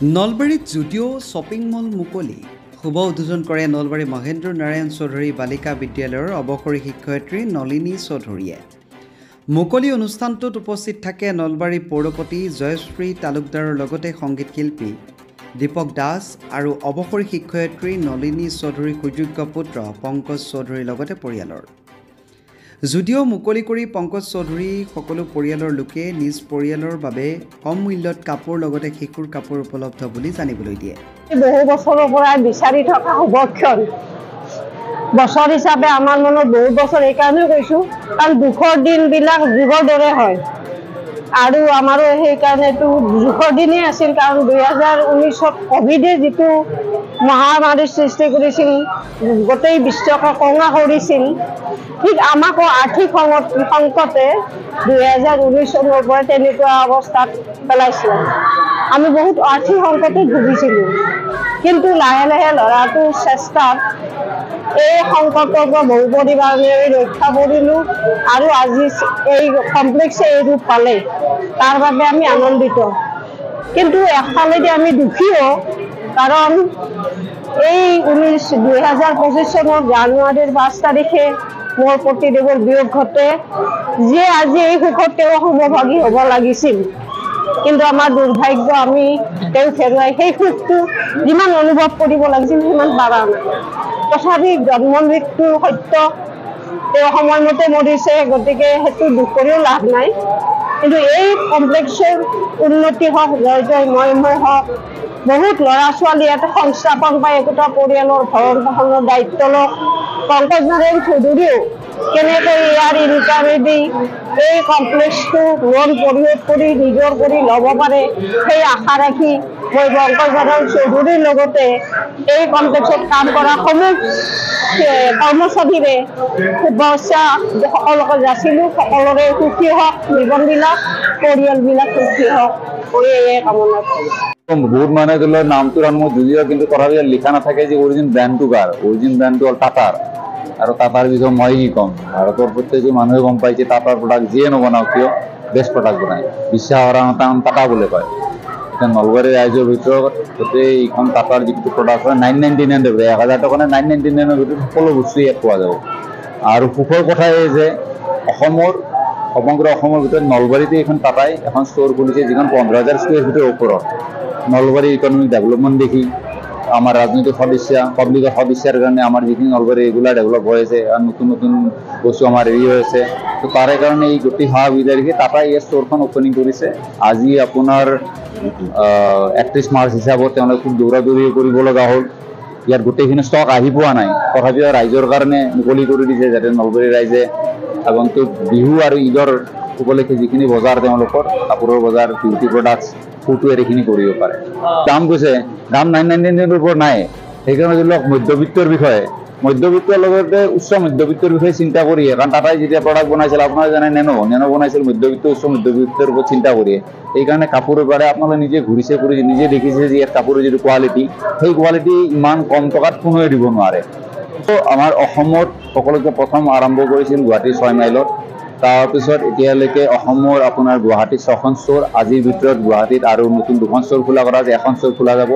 নলবাৰীত Zudio' shopping mall মুকলি শুভ উদ্বোধন কৰে নলবাৰী মহেন্দ্ৰ নাৰায়ণ চৌধুৰী বালিকা বিদ্যালয়ৰ অৱসৰী শিক্ষয়িত্ৰী নলিনী চৌধুৰীয়ে। মুকলি অনুষ্ঠানটোত উপস্থিত থাকে নলবাৰী পৌৰপতি জয়শ্ৰী তালুকদাৰৰ লগতে সংগীত শিল্পী দীপক দাস আৰু অৱসৰী শিক্ষয়িত্ৰী নলিনী চৌধুৰীৰ সুযোগ্য পুত্ৰ পংকজ চৌধুৰীৰ লগতে পৰিয়ালৰ। যদিও মুকলি কৰি পংকজ চৌধুৰী সকলো পৰিয়ালৰ লোকে নিজ পৰিয়ালৰ বাবে কম মূল্যত কাপোৰ লগতে শিশুৰ কাপোৰ উপলব্ধ বুলি জানিবলৈ দিয়ে। বহু বছৰৰ পৰা বিচাৰি থকা শুভক্ষণ বছৰ হিচাপে আমাৰ মনত বহুত বছৰ এইকাৰণে কৈছোঁ কাৰণ দুখৰ দিনবিলাক যুগৰ দৰে হয় আৰু আমাৰো সেইকাৰণেতো দুখৰ দিনেই আছিল কাৰণ 2019ত কোভিডে যিটো মহামাৰীৰ সৃষ্টি কৰিছিল গোটেই বিশ্বক কঙা কৰিছিল ঠিক আমাকো আৰ্থিক সংকটে 2019 চনৰ পৰা তেনেকুৱা অৱস্থাত পেলাইছিল। আমি বহুত আৰ্থিক সংকটে ভুগিছিলোঁ কিন্তু লাহে লাহে ল'ৰাটোৰ চেষ্টাত এই সংকটৰ পৰা বহু পৰিমাণে ৰক্ষা পৰিলোঁ আৰু আজি এই কমপ্লেক্সে এই ৰূপ পালে তাৰ বাবে আমি আনন্দিত। কিন্তু এফালেদি আমি দুখীও কাৰণ এই 2025 চনৰ জানুৱাৰীৰ 5 তাৰিখে মোৰ পতিদেৱৰ বিয়োগ ঘটে যিয়ে আজি এই সুখত তেওঁ সমভাগী হ'ব লাগিছিল কিন্তু আমাৰ দুৰ্ভাগ্য আমি তেওঁ হেৰুৱাই সেই সুখটো যিমান অনুভৱ কৰিব লাগিছিল সিমান পাৰা নাই। তথাপি জন্ম মৃত্যু সত্য তেওঁ সময়মতে মৰিছে গতিকে সেইটো দুখ কৰিও লাভ নাই কিন্তু এই কমপ্লেক্সৰ উন্নতি হওক জয় জয় ময় হওক বহুত ল'ৰা ছোৱালী এটা সংস্থাপন পাই একোটা পৰিয়ালৰ ভৰণ পোষণৰ দায়িত্ব লওক। পংকজ নাৰায়ণ চৌধুৰীও কেনেকৈ ইয়াৰ ইনকামেদি এই কমপ্লেক্সটো লোন পৰিশোধ কৰি নিজৰ কৰি ল'ব পাৰে সেই আশা ৰাখি মই পংকজ নাৰায়ণ চৌধুৰীৰ লগতে এই কমপ্লেক্সত কাম কৰা সমূহ কৰ্মচাৰীৰে শুভেচ্ছা সকলোকে যাচিলোঁ। সকলোৰে সুখী হওক জীৱনবিলাক পৰিয়ালবিলাক সুখী হওক এই কামনা কৰিছোঁ। বহুত মানুহে ধৰি লওক নামটোৰ সন্মুখ যদিও কিন্তু তথাপিও লিখা নাথাকে যে অৰিজিন ব্ৰেণ্ডটো কাৰ। অৰিজিন ব্ৰেণ্ডটো হ'ল টাটাৰ আৰু টাটাৰ বিষয়ে মই কি ক'ম ভাৰতৰ প্ৰত্যেকজন মানুহে গম পায় যে টাটাৰ প্ৰডাক্ট যিয়ে নবনাওক কিয় বেষ্ট প্ৰডাক্ট বনায়। বিশ্বাসৰ টাটা বুলি কয়। এতিয়া নলবাৰী ৰাইজৰ ভিতৰত গোটেই এইখন টাটাৰ যিটো প্ৰডাক্ট হয় 999 দিব 1000 টকা 999 ভিতৰত সকলো বস্তুৱে ইয়াত পোৱা যাব। আৰু সুখৰ কথা এই যে সমগ্ৰ অসমৰ ভিতৰত নলবাৰীতে এখন টাটাই এখন ষ্ট'ৰ খুলিছে যিখন 15,000 স্কুৱেৰ ফিটৰ ওপৰত। নলবাৰী ইকনমিক ডেভেলপমেণ্ট দেখি আমাৰ ৰাজনৈতিক পাব্লিকৰ সদস্যাৰ কাৰণে আমাৰ যিখিনি নলবাৰী ৰেগুলাৰ ডেভেলপ হৈ আছে আৰু নতুন নতুন বস্তু আমাৰ হেৰি হৈ আছে তো তাৰে কাৰণে এই গোটেই সা সুবিধা দেখি টাটাই এই ষ্ট'ৰখন অপেনিং কৰিছে। আজি আপোনাৰ 31 মাৰ্চ হিচাপত তেওঁলোকে খুব দৌৰা-দৌৰি কৰিব লগা হ'ল। ইয়াত গোটেইখিনি ষ্টক আহি পোৱা নাই তথাপিও ৰাইজৰ কাৰণে মুকলি কৰি দিছে যাতে নলবাৰী ৰাইজে আগন্তুক বিহু আৰু ঈদৰ উপলক্ষে যিখিনি বজাৰ তেওঁলোকৰ কাপোৰৰ বজাৰ বিউটি প্ৰডাক্টছ ফুটৱেৰ এইখিনি কৰিব পাৰে। দাম কৈছে দাম 999 ওপৰত নাই সেইকাৰণে ধৰি লওক মধ্যবিত্তৰ লগতে উচ্চ মধ্যবিত্তৰ বিষয়ে চিন্তা কৰিয়ে কাৰণ টাটাই যেতিয়া প্ৰডাক্ট বনাইছিল আপোনাৰ জানে নেনো বনাইছিল মধ্যবিত্ত উচ্চ মধ্যবিত্তৰ ওপৰত চিন্তা কৰিয়ে সেইকাৰণে কাপোৰৰ পাৰে আপোনালোকে নিজে ঘূৰিছে কৰি নিজে দেখিছে যে ইয়াত কাপোৰৰ যিটো কোৱালিটি সেই কোৱালিটি ইমান কম টকাত কোনোৱে দিব নোৱাৰে। তো আমাৰ অসমত সকলোকে প্ৰথম আৰম্ভ কৰিছিল গুৱাহাটীৰ 6 মাইলত তাৰপিছত এতিয়ালৈকে অসমৰ আপোনাৰ গুৱাহাটীত 6খন ষ্ট'ৰ আজিৰ ভিতৰত গুৱাহাটীত আৰু নতুন 2খন ষ্ট'ৰ খোলা কৰা আছে 1খন ষ্ট'ৰ খোলা যাব।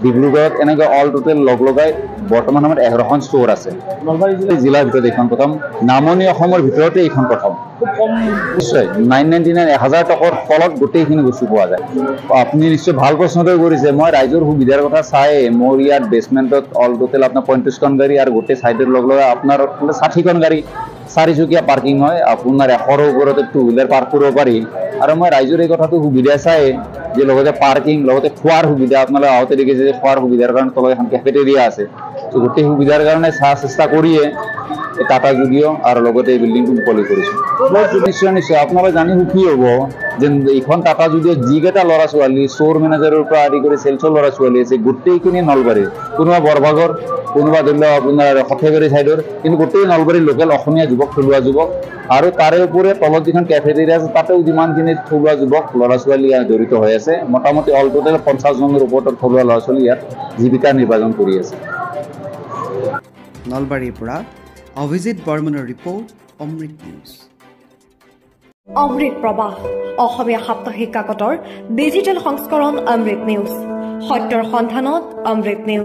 ডিব্ৰুগড়ত এনেকৈ অল টোটেল লগাই বৰ্তমান সময়ত 11খন ষ্ট'ৰ আছে। নলবাৰী জিলাৰ ভিতৰত এইখন প্ৰথম নামনি অসমৰ ভিতৰতে এইখন প্ৰথম নিশ্চয় 999 1000 টকাৰ ফলত গোটেইখিনি বস্তু পোৱা যায়। আপুনি নিশ্চয় ভাল প্ৰশ্নটোৱে কৰিছে। মই ৰাইজৰ সুবিধাৰ কথা চাই মোৰ ইয়াত বেছমেণ্টত অল টোটেল আপোনাৰ 35খন গাড়ী আৰু গোটেই ছাইডত লগাই আপোনাৰ 60খন গাড়ী 4 চকীয়া পাৰ্কিং হয় আপোনাৰ 100ৰ ওপৰতে 2 হুইলাৰ পাৰ্ক কৰিব পাৰি আৰু মই ৰাইজৰ এই কথাটো সুবিধা চাই যে লগতে পাৰ্কিং লগতে খোৱাৰ সুবিধা আপোনালোকে আহোঁতে দেখিছে যে খোৱাৰ সুবিধাৰ কাৰণে তলত এখন কেফেটেৰিয়া আছে। তো গোটেই সুবিধাৰ কাৰণে চেষ্টা কৰিয়ে টাটা জুডিঅ' আৰু লগতে এই বিল্ডিংটো মুকলি কৰিছোঁ। নিশ্চয় আপোনালোকে জানি সুখী হ'ব যে এইখন টাটা জুডিঅ' যিকেইটা ল'ৰা ছোৱালী ষ্ট'ৰ মেনেজাৰৰ পৰা আদি কৰি চেলছৰ ল'ৰা ছোৱালী আছে গোটেইখিনি নলবাৰীৰ কোনোবা বৰভাগৰ কোনোবা ধৰি লওক আপোনাৰ সৰ্থেবাৰী ছাইডৰ কিন্তু গোটেই নলবাৰীৰ লোকেল অসমীয়া যুৱক থলুৱা যুৱক আৰু তাৰে উপৰি তলত যিখন কেফেটেৰিয়া আছে তাতেও যিমানখিনি থলুৱা যুৱক ল'ৰা ছোৱালী ইয়াত জড়িত হৈ আছে মোটামুটি অল টোটেল 50 জনৰ ওপৰত থলুৱা ল'ৰা ছোৱালী ইয়াত জীৱিকা নিৰ্বাচন কৰি আছে। নলবাৰীৰ পৰা অভিজিত বৰ্মনৰ ৰিপৰ্ট অমৃত নিউজ। অমৃত প্ৰবাহ অসমীয়া সাপ্তাহিক কাকতৰ ডিজিটেল সংস্কৰণ অমৃত নিউজ। সত্যৰ সন্ধানত অমৃত নিউজ।